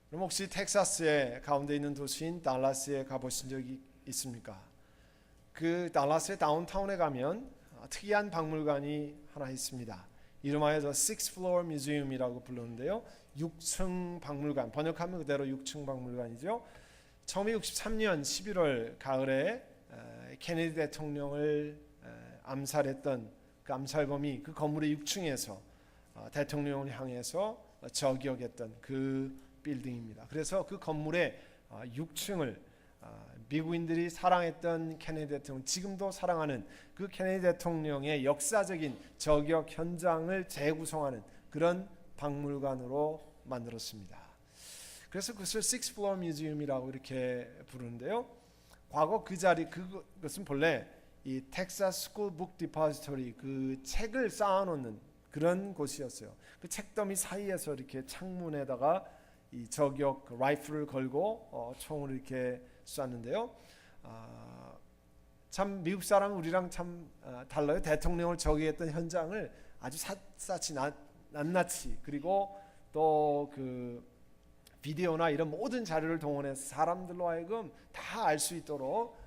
그럼 혹시 텍사스의 가운데 있는 도시인 달라스에 가보신 적이 있습니까? 그 달라스의 다운타운에 가면 특이한 박물관이 하나 있습니다. 이름하여 The Sixth Floor Museum이라고 부르는데요. 6층 박물관, 번역하면 그대로 6층 박물관이죠. 1963년 11월 가을에 케네디 대통령을 암살했던 그 암살범이 그 건물의 6층에서 대통령을 향해서 저격했던 그 빌딩입니다. 그래서 그 건물의 6층을 미국인들이 사랑했던 케네디 대통령, 지금도 사랑하는 그 케네디 대통령의 역사적인 저격 현장을 재구성하는 그런 박물관으로 만들었습니다. 그래서 그것을 Sixth Floor Museum이라고 이렇게 부르는데요. 과거 그 자리, 그것은 본래 이 텍사스 스쿨 북 디포지터리, 그 책을 쌓아놓는 그런 곳이었어요. 그 책더미 사이에서 이렇게 창문에다가 이 저격 라이플을 걸고 총을 이렇게 쐈는데요. 참 미국 사람 우리랑 참 달라요. 대통령을 저격했던 현장을 아주 샅샅이 낱낱이, 그리고 또 그 비디오나 이런 모든 자료를 동원해서 사람들로 하여금 다 알 수 있도록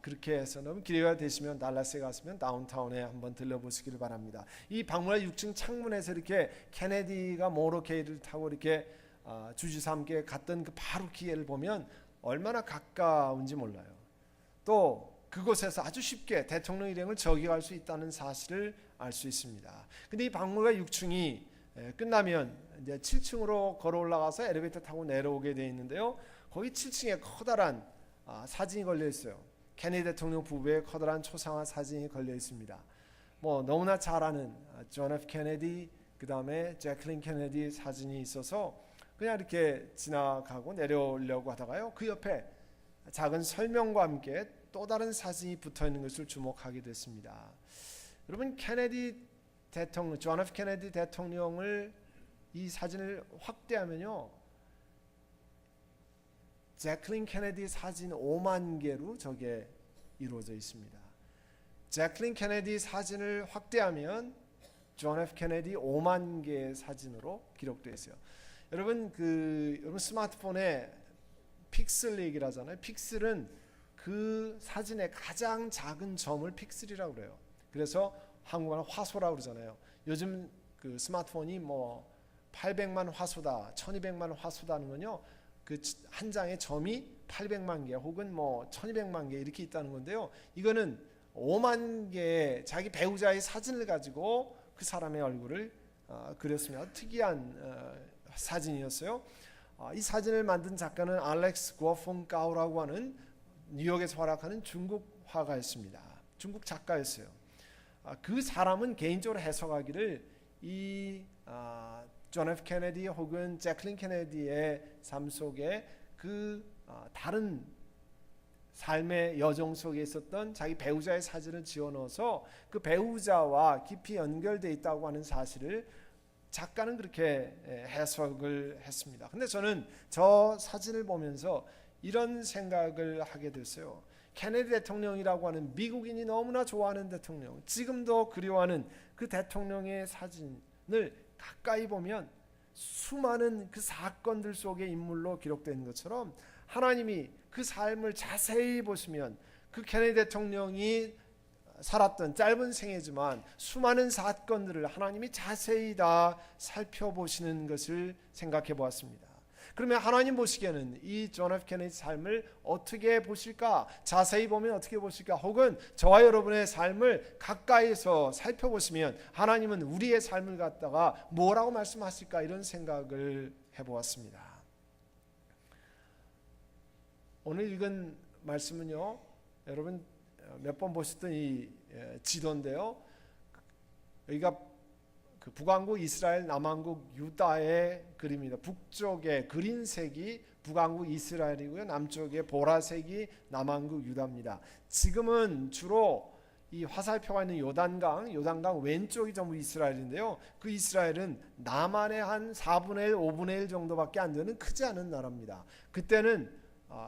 그렇게 해서, 너무 기회가 되시면 달라스에 갔으면 다운타운에 한번 들려보시기를 바랍니다. 이 박물관 6층 창문에서 이렇게 케네디가 모로케이를 타고 이렇게 주지사 함께 갔던 그 바로 기회를 보면 얼마나 가까운지 몰라요. 또 그곳에서 아주 쉽게 대통령 일행을 저격할 수 있다는 사실을 알 수 있습니다. 근데 이 박물관 6층이 끝나면 이제 7층으로 걸어 올라가서 엘리베이터 타고 내려오게 되어 있는데요. 거기 7층에 커다란 사진이 걸려 있어요. 케네디 대통령 부부의 커다란 초상화 사진이 걸려 있습니다. 뭐 너무나 잘 아는 존 F 케네디, 그 다음에 제클린 케네디 사진이 있어서 그냥 이렇게 지나가고 내려오려고 하다가요, 그 옆에 작은 설명과 함께 또 다른 사진이 붙어 있는 것을 주목하게 됐습니다. 여러분, 케네디 대통령, 존 F 케네디 대통령을 이 사진을 확대하면요, 제클린 케네디 사진 5만 개로 저게 이루어져 있습니다. 제클린 케네디 사진을 확대하면 존 F 케네디 5만 개의 사진으로 기록되어 있어요. 여러분, 여러분 스마트폰에 픽셀 얘기를 하잖아요. 픽셀은 그 사진의 가장 작은 점을 픽셀이라고 그래요. 그래서 한국말로 화소라고 그러잖아요. 요즘 그 스마트폰이 뭐 800만 화소다, 1200만 화소다 하는 건요, 그 한 장의 점이 800만 개 혹은 뭐 1200만 개 이렇게 있다는 건데요. 이거는 5만 개의 자기 배우자의 사진을 가지고 그 사람의 얼굴을 그렸습니다. 특이한 사진이었어요. 이 사진을 만든 작가는 알렉스 구어퐁까오라고 하는 뉴욕에서 활약하는 중국 화가였습니다. 중국 작가였어요. 그 사람은 개인적으로 해석하기를 이 존 F 케네디 혹은 제클린 케네디의 삶 속에 그 다른 삶의 여정 속에 있었던 자기 배우자의 사진을 지어넣어서 그 배우자와 깊이 연결되어 있다고 하는 사실을 작가는 그렇게 해석을 했습니다. 근데 저는 저 사진을 보면서 이런 생각을 하게 됐어요. 케네디 대통령이라고 하는 미국인이 너무나 좋아하는 대통령, 지금도 그리워하는 그 대통령의 사진을 가까이 보면 수많은 그 사건들 속의 인물로 기록된 것처럼 하나님이 그 삶을 자세히 보시면 그 케네디 대통령이 살았던 짧은 생애지만 수많은 사건들을 하나님이 자세히 다 살펴보시는 것을 생각해 보았습니다. 그러면 하나님 보시기에는 이 존 F 케네디 삶을 어떻게 보실까? 자세히 보면 어떻게 보실까? 혹은 저와 여러분의 삶을 가까이서 살펴보시면 하나님은 우리의 삶을 갖다가 뭐라고 말씀하실까? 이런 생각을 해보았습니다. 오늘 읽은 말씀은요, 여러분 몇 번 보셨던 이 지도인데요, 여기가 그 북왕국 이스라엘, 남왕국 유다의 그림입니다. 북쪽에 그린 색이 북왕국 이스라엘이고요, 남쪽에 보라색이 남왕국 유다입니다. 지금은 주로 이 화살표가 있는 요단강 왼쪽이 전부 이스라엘인데요, 그 이스라엘은 남한의 한 4분의 1, 5분의 1 정도밖에 안 되는 크지 않은 나라입니다. 그때는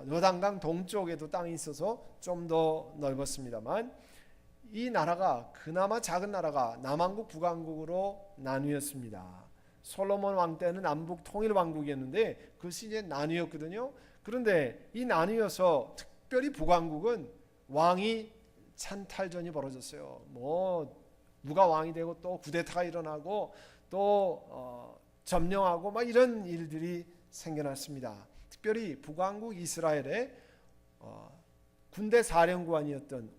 요단강 동쪽에도 땅이 있어서 좀 더 넓었습니다만, 이 나라가 그나마 작은 나라가 남왕국 북왕국으로 나뉘었습니다. 솔로몬 왕 때는 남북 통일 왕국이었는데 그것이 이제 나뉘었거든요. 그런데 이 나뉘어서 특별히 북왕국은 왕이 찬탈전이 벌어졌어요. 뭐 누가 왕이 되고 또 쿠데타가 일어나고 또 점령하고 막 이런 일들이 생겨났습니다. 특별히 북왕국 이스라엘의 군대 사령관이었던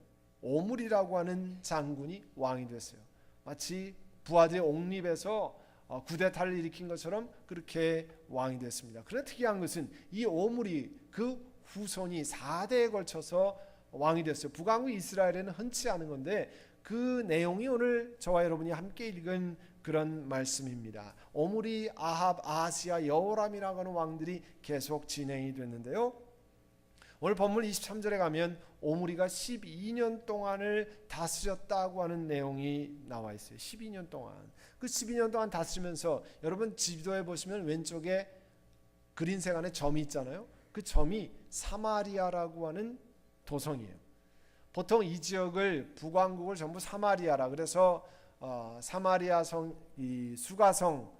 오므리라고 하는 장군이 왕이 됐어요. 마치 부하들이 옥립에서 쿠데타를 일으킨 것처럼 그렇게 왕이 됐습니다. 그런데 특이한 것은 이 오므리 그 후손이 4대에 걸쳐서 왕이 됐어요. 북왕국 이스라엘에는 흔치 않은 건데 그 내용이 오늘 저와 여러분이 함께 읽은 그런 말씀입니다. 오므리, 아합, 아하시아, 여호람이라고 하는 왕들이 계속 진행이 됐는데요. 오늘 본문 23절에 가면 오므리가 12년 동안을 다스렸다고 하는 내용이 나와 있어요. 12년 동안. 그 12년 동안 다스리면서 여러분 지도에 보시면 왼쪽에 그린색 안에 점이 있잖아요. 그 점이 사마리아라고 하는 도성이에요. 보통 이 지역을 북왕국을 전부 사마리아라 그래서 사마리아 성, 이 수가성,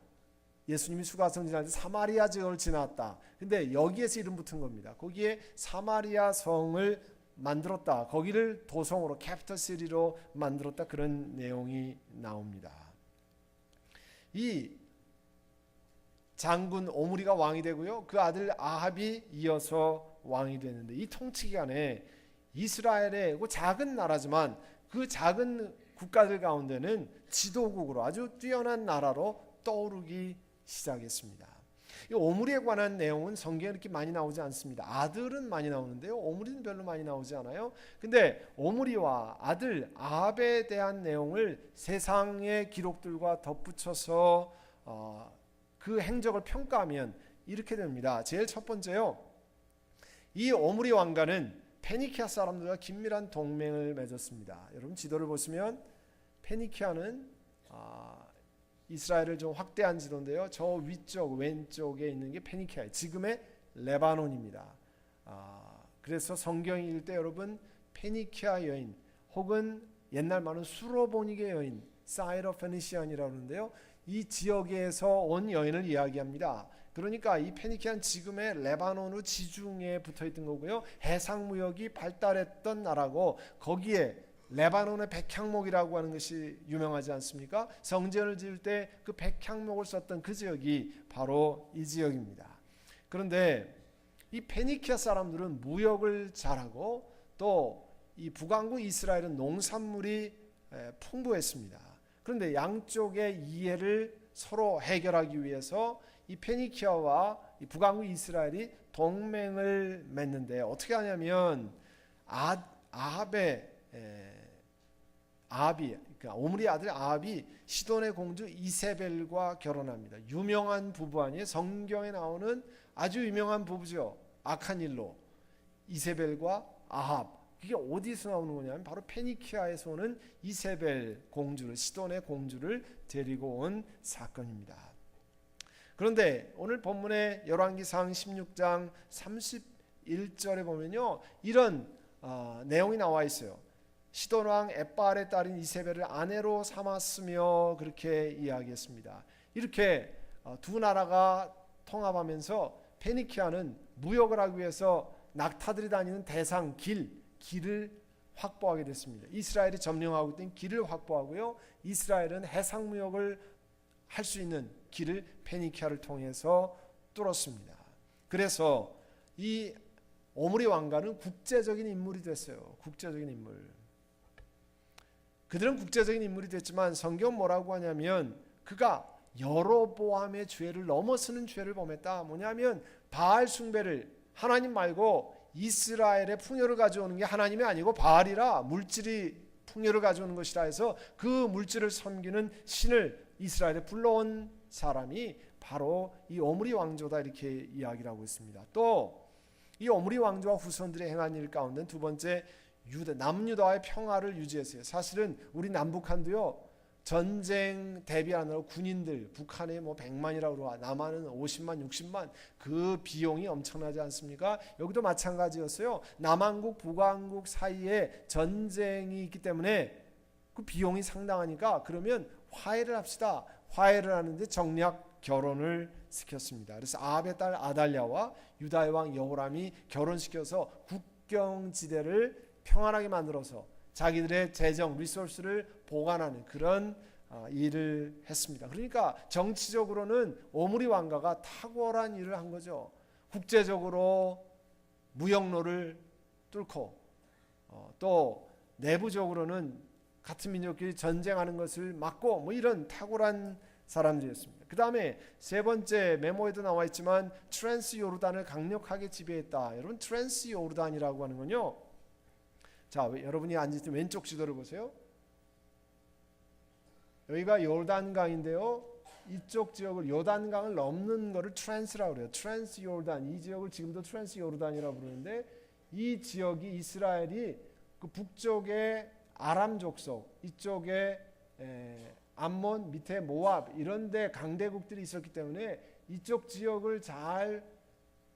예수님이 수가성 지날 때 사마리아 지역을 지났다. 근데 여기에서 이름 붙은 겁니다. 거기에 사마리아 성을 만들었다. 거기를 도성으로 캐피털 시티로 만들었다. 그런 내용이 나옵니다. 이 장군 오므리가 왕이 되고요. 그 아들 아합이 이어서 왕이 되는데 이 통치 기간에 이스라엘의 작은 나라지만 그 작은 국가들 가운데는 지도국으로 아주 뛰어난 나라로 떠오르기 시작했습니다. 이 오므리에 관한 내용은 성경에 이렇게 많이 나오지 않습니다. 아들은 많이 나오는데요. 오므리는 별로 많이 나오지 않아요. 근데 오므리와 아들 아합에 대한 내용을 세상의 기록들과 덧붙여서 그 행적을 평가하면 이렇게 됩니다. 제일 첫 번째요. 이 오므리 왕가는 페니키아 사람들과 긴밀한 동맹을 맺었습니다. 여러분 지도를 보시면 페니키아는 이스라엘을 좀 확대한 지도인데요. 저 위쪽 왼쪽에 있는 게 페니키아예요. 지금의 레바논입니다. 그래서 성경 읽을 때 여러분 페니키아 여인 혹은 옛날 말은 수로보니게 여인 사이로페니시안이라고 하는데요. 이 지역에서 온 여인을 이야기합니다. 그러니까 이 페니키아는 지금의 레바논의 지중해에 붙어있던 거고요. 해상무역이 발달했던 나라고 거기에 레바논의 백향목이라고 하는 것이 유명하지 않습니까? 성전을 지을 때 그 백향목을 썼던 그 지역이 바로 이 지역입니다. 그런데 이 페니키아 사람들은 무역을 잘하고 또 이 북왕국 이스라엘은 농산물이 풍부했습니다. 그런데 양쪽의 이해를 서로 해결하기 위해서 이 페니키아와 이 북왕국 이스라엘이 동맹을 맺는데 어떻게 하냐면 아합이 그러니까 오므리 아들 아합이 시돈의 공주 이세벨과 결혼합니다. 유명한 부부 아니에요? 성경에 나오는 아주 유명한 부부죠. 악한 일로 이세벨과 아합. 이게 어디서 나오는 거냐면 바로 페니키아에서 오는 이세벨 공주를 시돈의 공주를 데리고 온 사건입니다. 그런데 오늘 본문의 열왕기상 16장 31절에 보면요. 이런 내용이 나와 있어요. 시돈 왕 엣바알의 딸인 이세벨을 아내로 삼았으며 그렇게 이야기했습니다. 이렇게 두 나라가 통합하면서 페니키아는 무역을 하기 위해서 낙타들이 다니는 대상 길을 확보하게 됐습니다. 이스라엘이 점령하고 있던 길을 확보하고요. 이스라엘은 해상무역을 할 수 있는 길을 페니키아를 통해서 뚫었습니다. 그래서 이 오므리 왕가는 국제적인 인물이 됐어요. 국제적인 인물. 그들은 국제적인 인물이 됐지만 성경 뭐라고 하냐면 그가 여로보암의 죄를 넘어서는 죄를 범했다. 뭐냐면 바알 숭배를 하나님 말고 이스라엘의 풍요를 가져오는 게 하나님이 아니고 바알이라 물질이 풍요를 가져오는 것이라 해서 그 물질을 섬기는 신을 이스라엘에 불러온 사람이 바로 이 오므리 왕조다 이렇게 이야기를 하고 있습니다. 또 이 오므리 왕조와 후손들이 행한 일 가운데 두 번째 남유다의 평화를 유지했어요. 사실은 우리 남북한도요. 전쟁 대비하느라 군인들 북한에 100만이라고 그러고 남한은 50만 60만 그 비용이 엄청나지 않습니까? 여기도 마찬가지였어요. 남한국 북한국 사이에 전쟁이 있기 때문에 그 비용이 상당하니까 그러면 화해를 합시다. 화해를 하는데 정략 결혼을 시켰습니다. 그래서 아합의 딸 아달랴와 유다의 왕 여호람이 결혼시켜서 국경지대를 평안하게 만들어서 자기들의 재정 리소스를 보관하는 그런 일을 했습니다. 그러니까 정치적으로는 오므리 왕가가 탁월한 일을 한 거죠. 국제적으로 무역로를 뚫고 또 내부적으로는 같은 민족끼리 전쟁하는 것을 막고 뭐 이런 탁월한 사람들이었습니다. 그 다음에 세 번째 메모에도 나와 있지만 트랜스 요르단을 강력하게 지배했다. 여러분 트랜스 요르단이라고 하는 건요. 자, 여러분이 앉으신 왼쪽 지도를 보세요. 여기가 요르단강인데요. 이쪽 지역을 요단강을 넘는 거를 트랜스라고 그래요. 트랜스 요르단. 이 지역을 지금도 트랜스 요르단이라고 부르는데 이 지역이 이스라엘이 그 북쪽에 아람 족속, 이쪽에 암몬, 밑에 모압 이런 데 강대국들이 있었기 때문에 이쪽 지역을 잘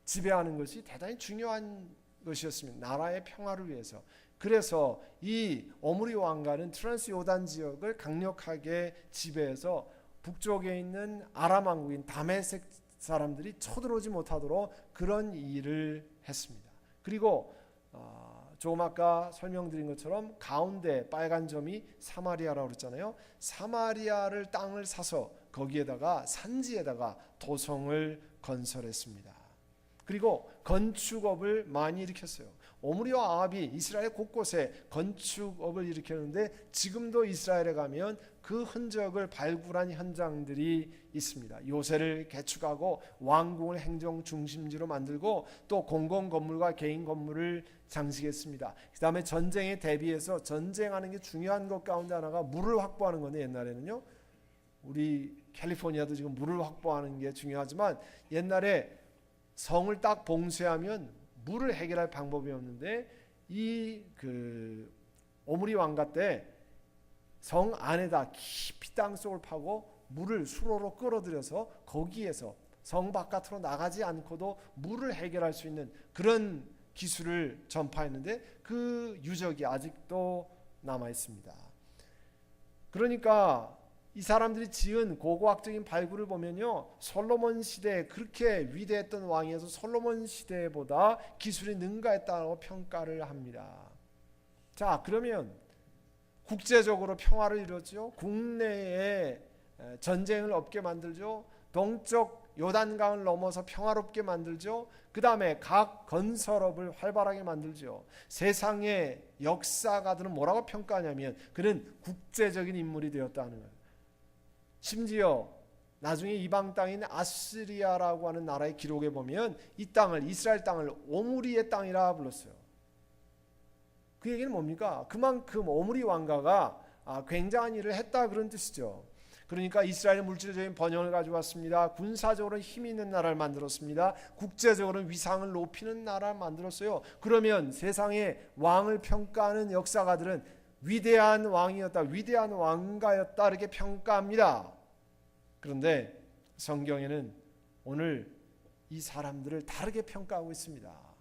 지배하는 것이 대단히 중요한 것이었습니다. 나라의 평화를 위해서. 그래서 이 오므리 왕가는 트랜스 요단 지역을 강력하게 지배해서 북쪽에 있는 아람 왕국인 다메섹 사람들이 쳐들어오지 못하도록 그런 일을 했습니다. 그리고 조금 아까 설명드린 것처럼 가운데 빨간 점이 사마리아라고 그랬잖아요. 사마리아를 땅을 사서 거기에다가 산지에다가 도성을 건설했습니다. 그리고 건축업을 많이 일으켰어요. 오므리와 아합이 이스라엘 곳곳에 건축업을 일으켰는데 지금도 이스라엘에 가면 그 흔적을 발굴한 현장들이 있습니다. 요새를 개축하고 왕궁을 행정 중심지로 만들고 또 공공 건물과 개인 건물을 장식했습니다. 그 다음에 전쟁에 대비해서 전쟁하는 게 중요한 것 가운데 하나가 물을 확보하는 건데 옛날에는요. 우리 캘리포니아도 지금 물을 확보하는 게 중요하지만 옛날에 성을 딱 봉쇄하면 물을 해결할 방법이 없는데 이 오므리 왕가 때 성 안에다 깊이 땅 속을 파고 물을 수로로 끌어들여서 거기에서 성 바깥으로 나가지 않고도 물을 해결할 수 있는 그런 기술을 전파했는데 그 유적이 아직도 남아 있습니다. 그러니까 이 사람들이 지은 고고학적인 발굴을 보면요, 솔로몬 시대에 그렇게 위대했던 왕이어서 솔로몬 시대보다 기술이 능가했다고 평가를 합니다. 자, 그러면 국제적으로 평화를 이루었죠. 국내에 전쟁을 없게 만들죠. 동쪽 요단강을 넘어서 평화롭게 만들죠. 그 다음에 각 건설업을 활발하게 만들죠. 세상의 역사가들은 뭐라고 평가하냐면 그는 국제적인 인물이 되었다는 거예요. 심지어 나중에 이방 땅인 아시리아라고 하는 나라의 기록에 보면 이 땅을 이스라엘 땅을 오므리의 땅이라 불렀어요. 그 얘기는 뭡니까? 그만큼 오므리 왕가가 굉장한 일을 했다 그런 뜻이죠. 그러니까 이스라엘의 물질적인 번영을 가져왔습니다. 군사적으로 힘 있는 나라를 만들었습니다. 국제적으로 위상을 높이는 나라를 만들었어요. 그러면 세상의 왕을 평가하는 역사가들은 위대한 왕이었다, 위대한 왕가였다 이렇게 평가합니다. 그런데 성경에는 오늘 이 사람들을 다르게 평가하고 있습니다.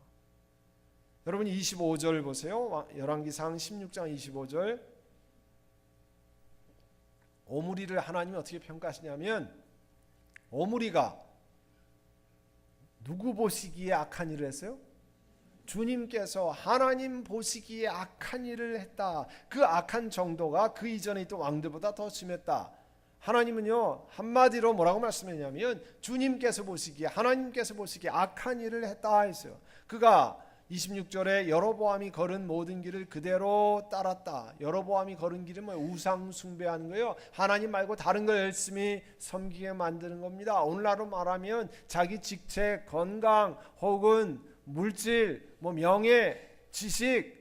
여러분 25절 보세요. 열왕기상 16장 25절. 오므리를 하나님이 어떻게 평가하시냐면 오므리가 누구 보시기에 악한 일을 했어요? 주님께서 하나님 보시기에 악한 일을 했다. 그 악한 정도가 그 이전에 있던 왕들보다 더 심했다. 하나님은요 한마디로 뭐라고 말씀했냐면 주님께서 보시기에 하나님께서 보시기에 악한 일을 했다 했어요. 그가 26절에 여로보암이 걸은 모든 길을 그대로 따랐다. 여로보암이 걸은 길은 뭐 우상 숭배하는 거예요. 하나님 말고 다른 걸 열심히 섬기게 만드는 겁니다. 오늘날로 말하면 자기 직책, 건강 혹은 물질, 뭐 명예, 지식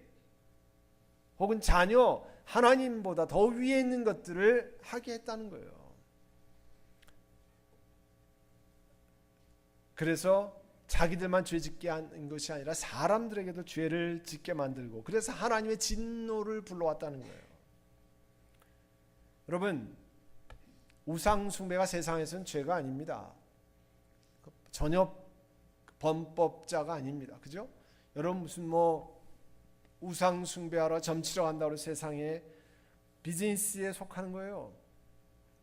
혹은 자녀 하나님보다 더 위에 있는 것들을 하게 했다는 거예요. 그래서 자기들만 죄 짓게 하는 것이 아니라 사람들에게도 죄를 짓게 만들고 그래서 하나님의 진노를 불러왔다는 거예요. 여러분 우상 숭배가 세상에서는 죄가 아닙니다. 전혀 범법자가 아닙니다. 그죠? 여러분 무슨 뭐 우상 숭배하러 점치러 간다고 세상에 비즈니스에 속하는 거예요.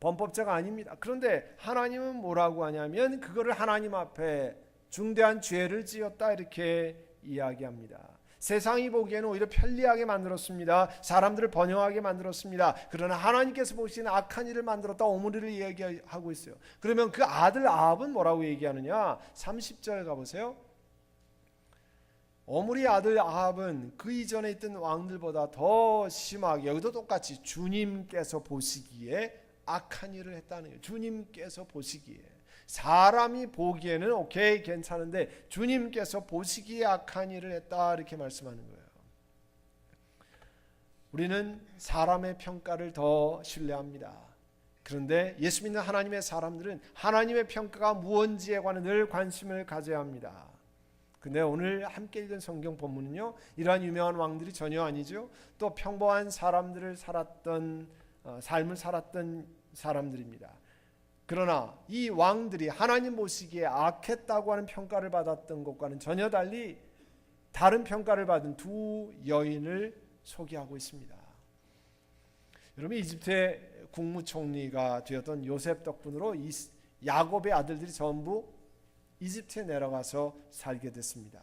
범법자가 아닙니다. 그런데 하나님은 뭐라고 하냐면 그거를 하나님 앞에 중대한 죄를 지었다 이렇게 이야기합니다. 세상이 보기에는 오히려 편리하게 만들었습니다. 사람들을 번영하게 만들었습니다. 그러나 하나님께서 보시기에는 악한 일을 만들었다 오므리를 이야기하고 있어요. 그러면 그 아들 아합은 뭐라고 얘기하느냐? 30절 가보세요. 오므리 아들 아합은 그 이전에 있던 왕들보다 더 심하게, 여기도 똑같이 주님께서 보시기에 악한 일을 했다는 거예요. 주님께서 보시기에. 사람이 보기에는 오케이 괜찮은데 주님께서 보시기에 악한 일을 했다 이렇게 말씀하는 거예요. 우리는 사람의 평가를 더 신뢰합니다. 그런데 예수 믿는 하나님의 사람들은 하나님의 평가가 무언지에 관해 늘 관심을 가져야 합니다. 근데 오늘 함께 읽은 성경 본문은요, 이러한 유명한 왕들이 전혀 아니죠. 또 평범한 사람들을 살았던 삶을 살았던 사람들입니다. 그러나 이 왕들이 하나님 보시기에 악했다고 하는 평가를 받았던 것과는 전혀 달리 다른 평가를 받은 두 여인을 소개하고 있습니다. 여러분, 이집트의 국무총리가 되었던 요셉 덕분으로 야곱의 아들들이 전부 이집트에 내려가서 살게 됐습니다.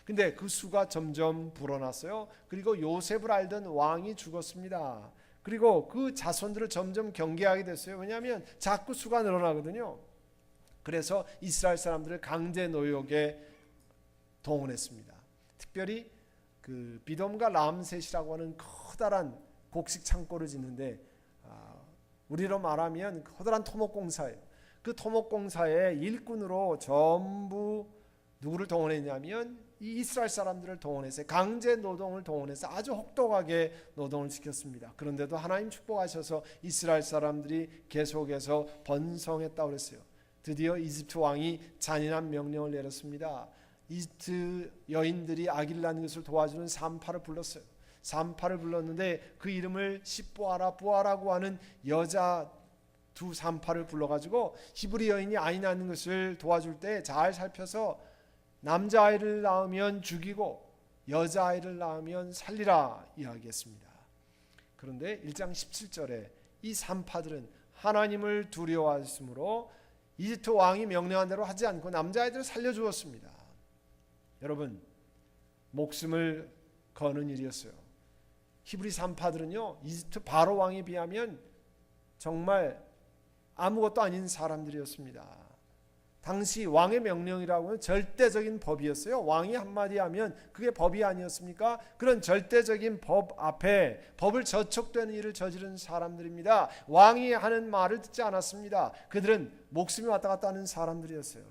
근데 그 수가 점점 불어났어요. 그리고 요셉을 알던 왕이 죽었습니다. 그리고 그 자손들을 점점 경계하게 됐어요. 왜냐하면 자꾸 수가 늘어나거든요. 그래서 이스라엘 사람들을 강제 노역에 동원했습니다. 특별히 그 비돔과 람셋이라고 하는 커다란 곡식 창고를 짓는데 우리로 말하면 커다란 토목공사예요. 그 토목공사의 일꾼으로 전부 누구를 동원했냐면 이 이스라엘 사람들을 동원해서 강제 노동을 동원해서 아주 혹독하게 노동을 시켰습니다. 그런데도 하나님 축복하셔서 이스라엘 사람들이 계속해서 번성했다고 그랬어요. 드디어 이집트 왕이 잔인한 명령을 내렸습니다. 이집트 여인들이 아기를 낳는 것을 도와주는 산파를 불렀어요. 산파를 불렀는데 그 이름을 시뽀아라고 하는 여자 두 산파를 불러가지고 히브리 여인이 아이 낳는 것을 도와줄 때 잘 살펴서 남자아이를 낳으면 죽이고 여자아이를 낳으면 살리라 이야기했습니다. 그런데 1장 17절에 이 산파들은 하나님을 두려워하였으므로 이집트 왕이 명령한 대로 하지 않고 남자아이들을 살려주었습니다. 여러분, 목숨을 거는 일이었어요. 히브리 산파들은요, 이집트 바로 왕에 비하면 정말 아무것도 아닌 사람들이었습니다. 당시 왕의 명령이라고는 절대적인 법이었어요. 왕이 한마디 하면 그게 법이 아니었습니까? 그런 절대적인 법 앞에 법을 저촉되는 일을 저지른 사람들입니다. 왕이 하는 말을 듣지 않았습니다. 그들은 목숨이 왔다 갔다 하는 사람들이었어요.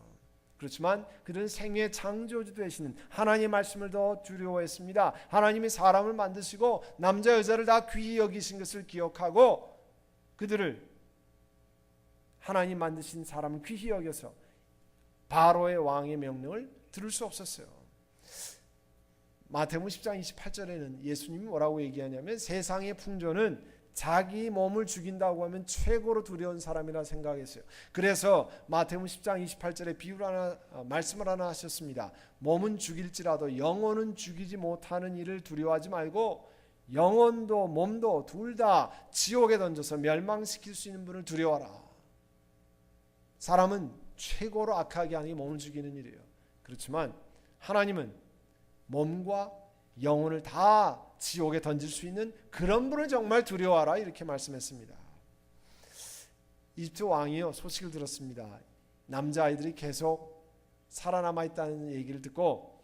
그렇지만 그들은 생애의 창조주 되시는 하나님의 말씀을 더 두려워했습니다. 하나님이 사람을 만드시고 남자 여자를 다 귀히 여기신 것을 기억하고 그들을 하나님 만드신 사람을 귀히 여겨서 바로의 왕의 명령을 들을 수 없었어요. 마태복음 10장 28절에는 예수님이 뭐라고 얘기하냐면 세상의 풍조는 자기 몸을 죽인다고 하면 최고로 두려운 사람이라 생각했어요. 그래서 마태복음 10장 28절에 비유를 하나 말씀을 하나 하셨습니다. 몸은 죽일지라도 영혼은 죽이지 못하는 일을 두려워하지 말고 영혼도 몸도 둘 다 지옥에 던져서 멸망시킬 수 있는 분을 두려워하라. 사람은 최고로 악하게 하는 게 몸을 죽이는 일이에요. 그렇지만 하나님은 몸과 영혼을 다 지옥에 던질 수 있는 그런 분을 정말 두려워하라 이렇게 말씀했습니다. 이집트 왕이요 소식을 들었습니다. 남자아이들이 계속 살아남아 있다는 얘기를 듣고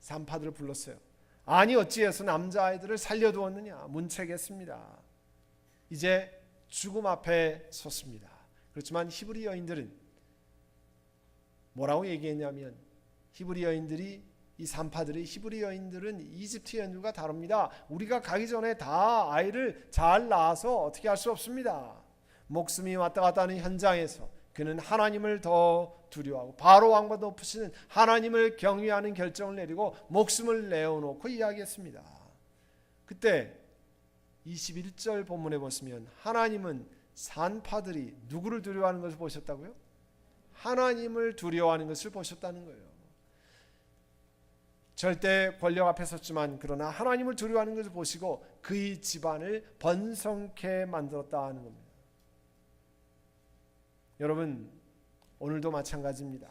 산파들을 불렀어요. 아니 어찌해서 남자아이들을 살려두었느냐 문책했습니다. 이제 죽음 앞에 섰습니다. 그렇지만 히브리 여인들은 뭐라고 얘기했냐면 히브리 여인들이 이 산파들이 히브리 여인들은 이집트 여인들과 다릅니다. 우리가 가기 전에 다 아이를 잘 낳아서 어떻게 할 수 없습니다. 목숨이 왔다 갔다 하는 현장에서 그는 하나님을 더 두려워하고 바로 왕보다 높으시는 하나님을 경외하는 결정을 내리고 목숨을 내어놓고 이야기했습니다. 그때 21절 본문에 보시면 하나님은 산파들이 누구를 두려워하는 것을 보셨다고요? 하나님을 두려워하는 것을 보셨다는 거예요. 절대 권력 앞에 섰지만 그러나 하나님을 두려워하는 것을 보시고 그의 집안을 번성케 만들었다 하는 겁니다. 여러분, 오늘도 마찬가지입니다.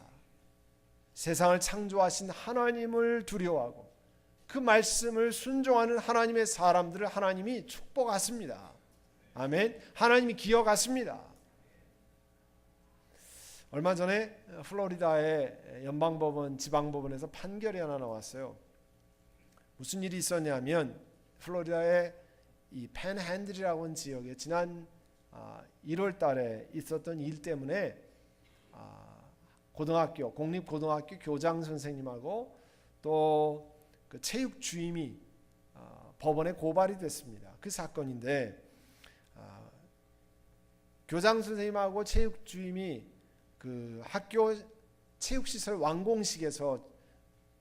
세상을 창조하신 하나님을 두려워하고 그 말씀을 순종하는 하나님의 사람들을 하나님이 축복하십니다. 아멘. 하나님이 기억하십니다. 얼마 전에 플로리다의 연방법원, 지방법원에서 판결이 하나 나왔어요. 무슨 일이 있었냐면 플로리다의 이 팬핸들이라고 하는 지역에 지난 1월 달에 있었던 일 때문에 고등학교, 공립고등학교 교장 선생님하고 또 그 체육 주임이 법원에 고발이 됐습니다. 그 사건인데 교장 선생님하고 체육 주임이 그 학교 체육시설 완공식에서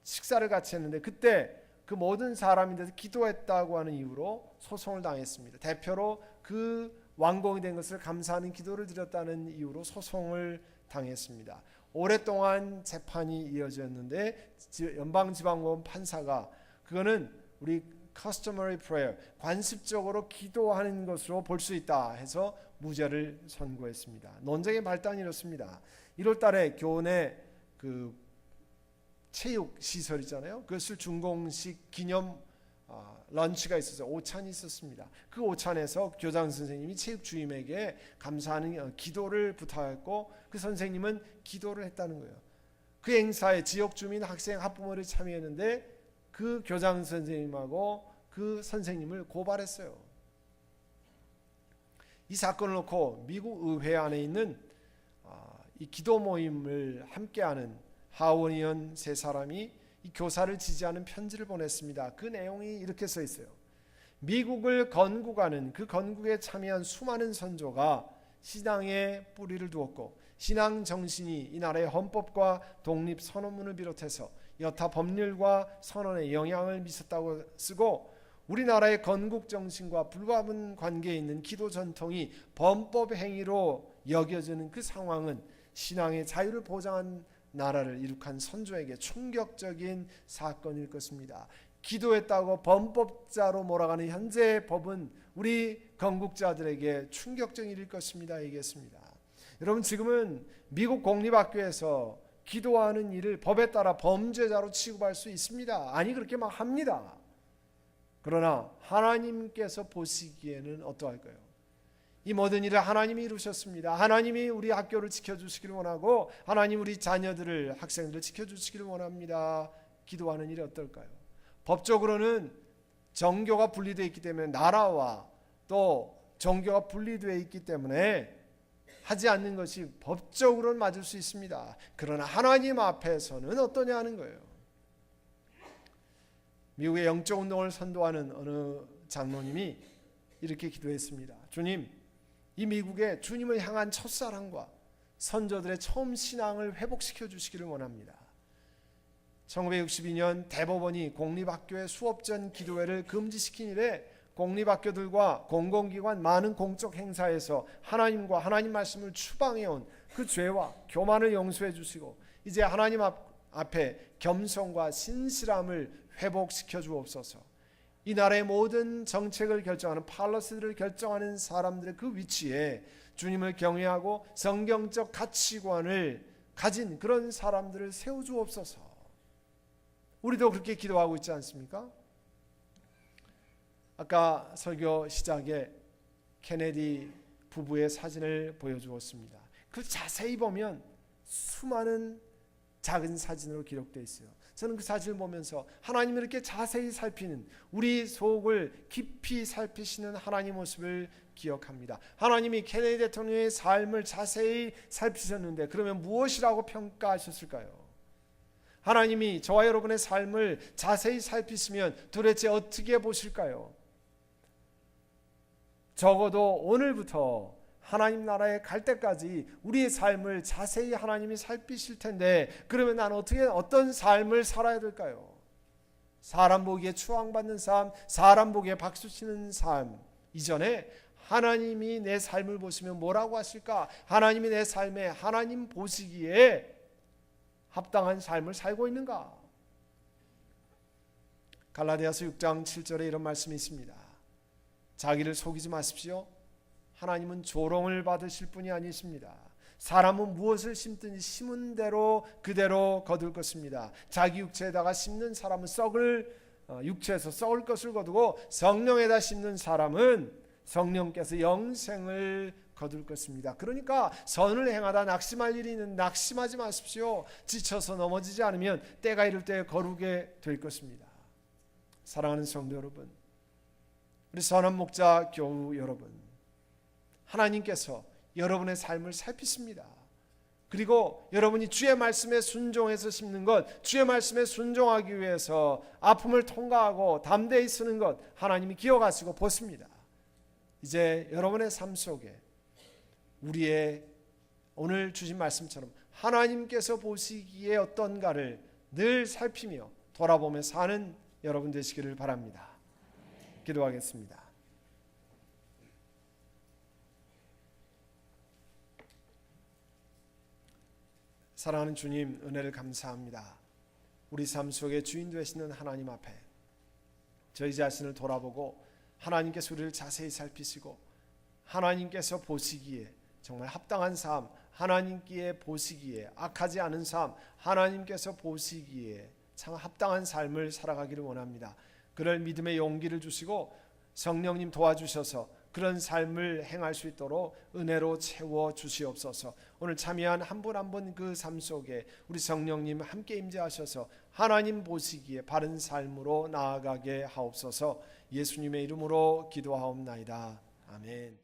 식사를 같이 했는데 그때 그 모든 사람이 돼서 기도했다고 하는 이유로 소송을 당했습니다. 대표로 그 완공이 된 것을 감사하는 기도를 드렸다는 이유로 소송을 당했습니다. 오랫동안 재판이 이어졌는데 연방지방법원 판사가 그거는 우리 customary prayer, 관습적으로 기도하는 것으로 볼 수 있다 해서 무죄를 선고했습니다. 논쟁의 발단이 이렇습니다. 1월 달에 교내 그 체육 시설 있잖아요. 그것을 준공식 기념 런치가 있어서 오찬이 있었습니다. 그 오찬에서 교장 선생님이 체육 주임에게 감사하는 기도를 부탁했고 그 선생님은 기도를 했다는 거예요. 그 행사에 지역 주민, 학생, 학부모들이 참여했는데 그 교장 선생님하고 그 선생님을 고발했어요. 이 사건을 놓고 미국 의회 안에 있는 이 기도 모임을 함께하는 하원 의원 세 사람이 이 교사를 지지하는 편지를 보냈습니다. 그 내용이 이렇게 써 있어요. 미국을 건국하는 그 건국에 참여한 수많은 선조가 신앙에 뿌리를 두었고 신앙 정신이 이 나라의 헌법과 독립 선언문을 비롯해서 여타 법률과 선언에 영향을 미쳤다고 쓰고 우리나라의 건국 정신과 불가분 관계에 있는 기도 전통이 범법 행위로 여겨지는 그 상황은 신앙의 자유를 보장한 나라를 이룩한 선조에게 충격적인 사건일 것입니다. 기도했다고 범법자로 몰아가는 현재의 법은 우리 건국자들에게 충격적인 일일 것입니다. 얘기했습니다. 여러분, 지금은 미국 공립학교에서 기도하는 일을 법에 따라 범죄자로 취급할 수 있습니다. 아니, 그렇게 막 합니다. 그러나 하나님께서 보시기에는 어떠할까요? 이 모든 일을 하나님이 이루셨습니다. 하나님이 우리 학교를 지켜주시기를 원하고 하나님 우리 자녀들을, 학생들을 지켜주시기를 원합니다. 기도하는 일이 어떨까요? 법적으로는 정교가 분리되어 있기 때문에 나라와 또 정교가 분리되어 있기 때문에 하지 않는 것이 법적으로는 맞을 수 있습니다. 그러나 하나님 앞에서는 어떠냐 하는 거예요. 미국의 영적 운동을 선도하는 어느 장로님이 이렇게 기도했습니다. 주님, 이 미국에 주님을 향한 첫사랑과 선조들의 처음 신앙을 회복시켜 주시기를 원합니다. 1962년 대법원이 공립학교의 수업전 기도회를 금지시킨 이래 공립학교들과 공공기관 많은 공적 행사에서 하나님과 하나님 말씀을 추방해온 그 죄와 교만을 용서해 주시고 이제 하나님 앞에 겸손과 신실함을 회복시켜 주옵소서. 이 나라의 모든 정책을 결정하는 팔러스들을 결정하는 사람들의 그 위치에 주님을 경외하고 성경적 가치관을 가진 그런 사람들을 세워주옵소서. 우리도 그렇게 기도하고 있지 않습니까? 아까 설교 시작에 케네디 부부의 사진을 보여주었습니다. 그 자세히 보면 수많은 작은 사진으로 기록되어 있어요. 저는 그 사진을 보면서 하나님을 이렇게 자세히 살피는, 우리 속을 깊이 살피시는 하나님 모습을 기억합니다. 하나님이 케네디 대통령의 삶을 자세히 살피셨는데 그러면 무엇이라고 평가하셨을까요? 하나님이 저와 여러분의 삶을 자세히 살피시면 도대체 어떻게 보실까요? 적어도 오늘부터 하나님 나라에 갈 때까지 우리의 삶을 자세히 하나님이 살피실 텐데 그러면 나는 어떤 삶을 살아야 될까요? 사람 보기에 추앙받는 삶, 사람 보기에 박수치는 삶 이전에 하나님이 내 삶을 보시면 뭐라고 하실까? 하나님이 내 삶에 하나님 보시기에 합당한 삶을 살고 있는가? 갈라디아서 6장 7절에 이런 말씀이 있습니다. 자기를 속이지 마십시오. 하나님은 조롱을 받으실 분이 아니십니다. 사람은 무엇을 심든지 심은 대로 그대로 거둘 것입니다. 자기 육체에다가 심는 사람은 육체에서 썩을 것을 거두고 성령에다 심는 사람은 성령께서 영생을 거둘 것입니다. 그러니까 선을 행하다 낙심할 일이 있는 낙심하지 마십시오. 지쳐서 넘어지지 않으면 때가 이를 때 거르게 될 것입니다. 사랑하는 성도 여러분, 우리 선한 목자 교우 여러분, 하나님께서 여러분의 삶을 살피십니다. 그리고 여러분이 주의 말씀에 순종해서 심는 것, 주의 말씀에 순종하기 위해서 아픔을 통과하고 담대히 쓰는 것 하나님이 기억하시고 보십니다. 이제 여러분의 삶 속에 우리의 오늘 주신 말씀처럼 하나님께서 보시기에 어떤가를 늘 살피며 돌아보며 사는 여러분 되시기를 바랍니다. 기도하겠습니다. 사랑하는 주님, 은혜를 감사합니다. 우리 삶 속에 주인 되시는 하나님 앞에 저희 자신을 돌아보고 하나님께서 우리를 자세히 살피시고 하나님께서 보시기에 정말 합당한 삶, 하나님께 보시기에 악하지 않은 삶, 하나님께서 보시기에 참 합당한 삶을 살아가기를 원합니다. 그럴 믿음의 용기를 주시고 성령님 도와주셔서 그런 삶을 행할 수 있도록 은혜로 채워 주시옵소서. 오늘 참여한 한 분 한 분 그 삶 속에 우리 성령님 함께 임재하셔서 하나님 보시기에 바른 삶으로 나아가게 하옵소서. 예수님의 이름으로 기도하옵나이다. 아멘.